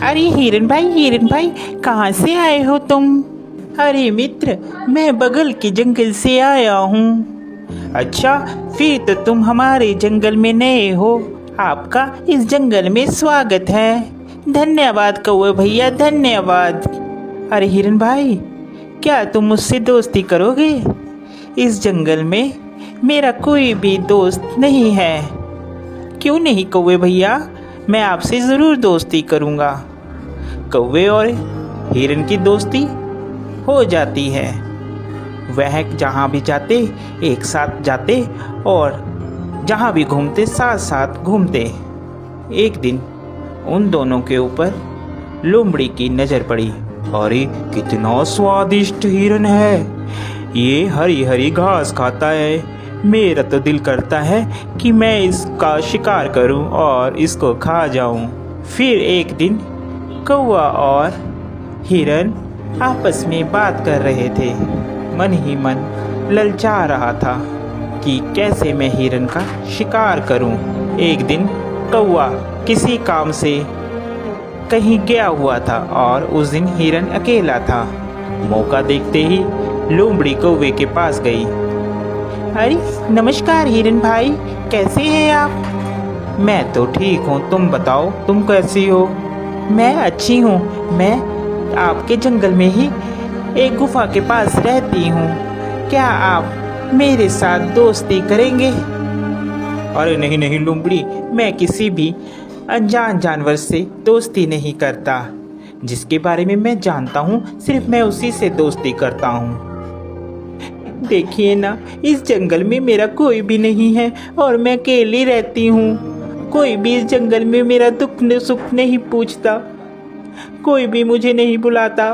अरे हिरन भाई कहाँ से आए हो तुम? अरे मित्र, मैं बगल के जंगल से आया हूँ। अच्छा, फिर तो तुम हमारे जंगल में नए हो। आपका इस जंगल में स्वागत है। धन्यवाद कौवे भैया, धन्यवाद। अरे हिरन भाई, क्या तुम मुझसे दोस्ती करोगे? इस जंगल में मेरा कोई भी दोस्त नहीं है। क्यों नहीं कौवे भैया, मैं आपसे ज़रूर दोस्ती करूँगा। कौवे और हिरन की दोस्ती हो जाती है। वह जहाँ भी जाते एक साथ जाते और जहाँ भी घूमते साथ साथ घूमते। एक दिन उन दोनों के ऊपर लोमड़ी की नज़र पड़ी। अरे कितना स्वादिष्ट हिरन है, ये हरी हरी घास खाता है। मेरा तो दिल करता है कि मैं इसका शिकार करूं और इसको खा जाऊं। फिर एक दिन कौवा और हिरन आपस में बात कर रहे थे। मन ही मन ललचा रहा था कि कैसे मैं हिरन का शिकार करूं। एक दिन कौवा किसी काम से कहीं गया हुआ था और उस दिन हिरन अकेला था। मौका देखते ही लोमड़ी कौवे के पास गई। अरे नमस्कार हिरन भाई, कैसे हैं आप? मैं तो ठीक हूँ, तुम बताओ तुम कैसी हो? मैं अच्छी हूँ। मैं आपके जंगल में ही एक गुफा के पास रहती हूँ। क्या आप मेरे साथ दोस्ती करेंगे? अरे नहीं नहीं लोमड़ी, मैं किसी भी अनजान जानवर से दोस्ती नहीं करता। जिसके बारे में मैं जानता हूँ सिर्फ मैं उसी से दोस्ती करता हूँ। देखिए ना, इस जंगल में मेरा कोई भी नहीं है और मैं अकेली रहती हूँ। कोई भी इस जंगल में मेरा दुख सुख नहीं पूछता, कोई भी मुझे नहीं बुलाता।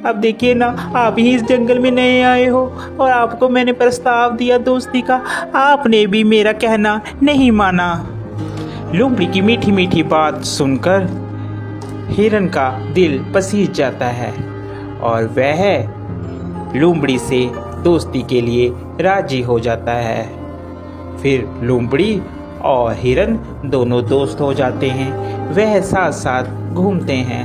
अब देखिए ना, आप ही इस जंगल में नए आए हो और आपको मैंने प्रस्ताव दिया दोस्ती का, आपने भी मेरा कहना नहीं माना। लोमड़ी की मीठी मीठी बात सुनकर हिरन का दिल पसीज जाता है और वह लोमड़ी से दोस्ती के लिए राजी हो जाता है। फिर लोमड़ी और हिरन दोनों दोस्त हो जाते हैं। वह साथ साथ घूमते हैं।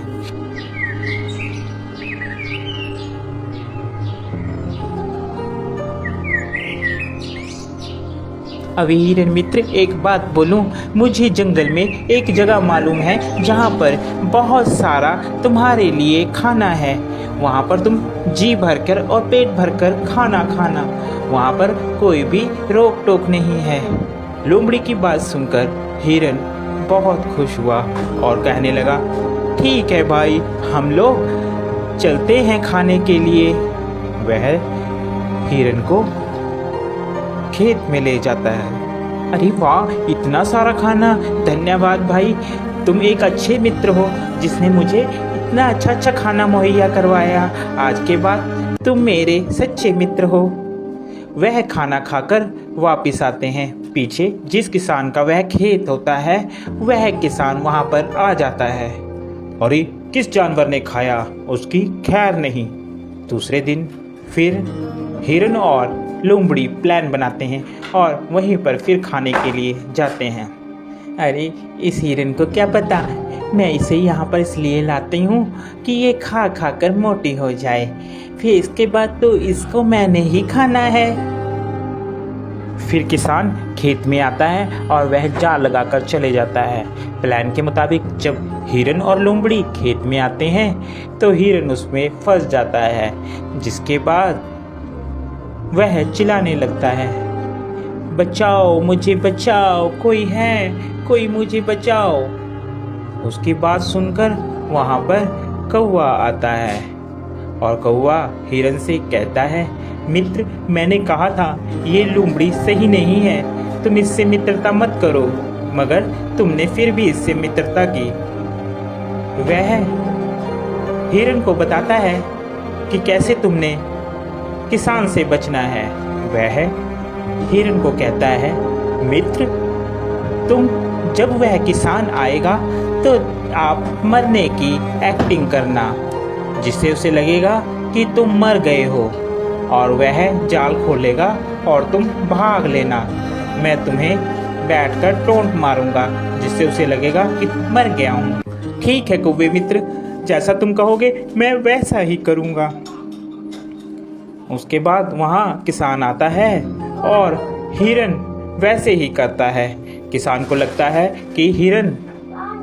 अभी हिरन मित्र, एक बात बोलूं, मुझे जंगल में एक जगह मालूम है जहाँ पर बहुत सारा तुम्हारे लिए खाना है। वहाँ पर तुम जी भरकर और पेट भरकर खाना खाना, वहाँ पर कोई भी रोक टोक नहीं है। लोमड़ी की बात सुनकर हिरन बहुत खुश हुआ और कहने लगा, ठीक है भाई, हम लोग चलते हैं खाने के लिए। वह हिरन को खेत में ले जाता है। अरे वाह, इतना सारा खाना! धन्यवाद भाई, तुम एक अच्छे मित्र हो जिसने मुझे इतना अच्छा खाना मुहैया करवाया। आज के बाद तुम मेरे सच्चे मित्र हो। वह खाना खाकर वापस आते हैं। पीछे जिस किसान का वह खेत होता है, वह किसान वहां पर आ जाता है। अरे किस जानवर ने खाया, उसकी खैर नहीं। दूसरे दिन फिर हिरन और लोमड़ी प्लान बनाते हैं और वहीं पर फिर खाने के लिए जाते हैं। अरे इस हिरन को क्या पता, मैं इसे यहाँ पर इसलिए लाती हूँ कि ये खा खा कर मोटी हो जाए, फिर इसके बाद तो इसको मैंने ही खाना है। फिर किसान खेत में आता है और वह जाल लगाकर चले जाता है। प्लान के मुताबिक जब हिरन और लोमड़ी खेत में आते हैं तो हिरन उसमें फंस जाता है, जिसके बाद वह चिल्लाने लगता है, बचाओ मुझे, बचाओ, कोई है, कोई मुझे बचाओ। उसकी बात सुनकर वहाँ पर कौवा आता है और कौवा हिरन से कहता है, मित्र, मैंने कहा था ये लोमड़ी सही नहीं है, तुम इससे मित्रता मत करो, मगर तुमने फिर भी इससे मित्रता की। वह हिरन को बताता है कि कैसे तुमने किसान से बचना है। वह हिरन को कहता है, मित्र, तुम जब वह किसान आएगा तो आप मरने की एक्टिंग करना, जिससे उसे लगेगा कि तुम मर गए हो, और वह जाल खोलेगा और तुम भाग लेना। मैं तुम्हें बैठकर टोंट मारूंगा, जिससे उसे लगेगा कि मर गया हूँ। ठीक है कौवे मित्र, जैसा तुम कहोगे मैं वैसा ही करूँगा। उसके बाद वहाँ किसान आता है और हिरन वैसे ही करता है। किसान को लगता है कि हिरन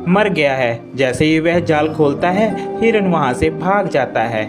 मर गया है। जैसे ही वह जाल खोलता है, हिरन वहाँ से भाग जाता है।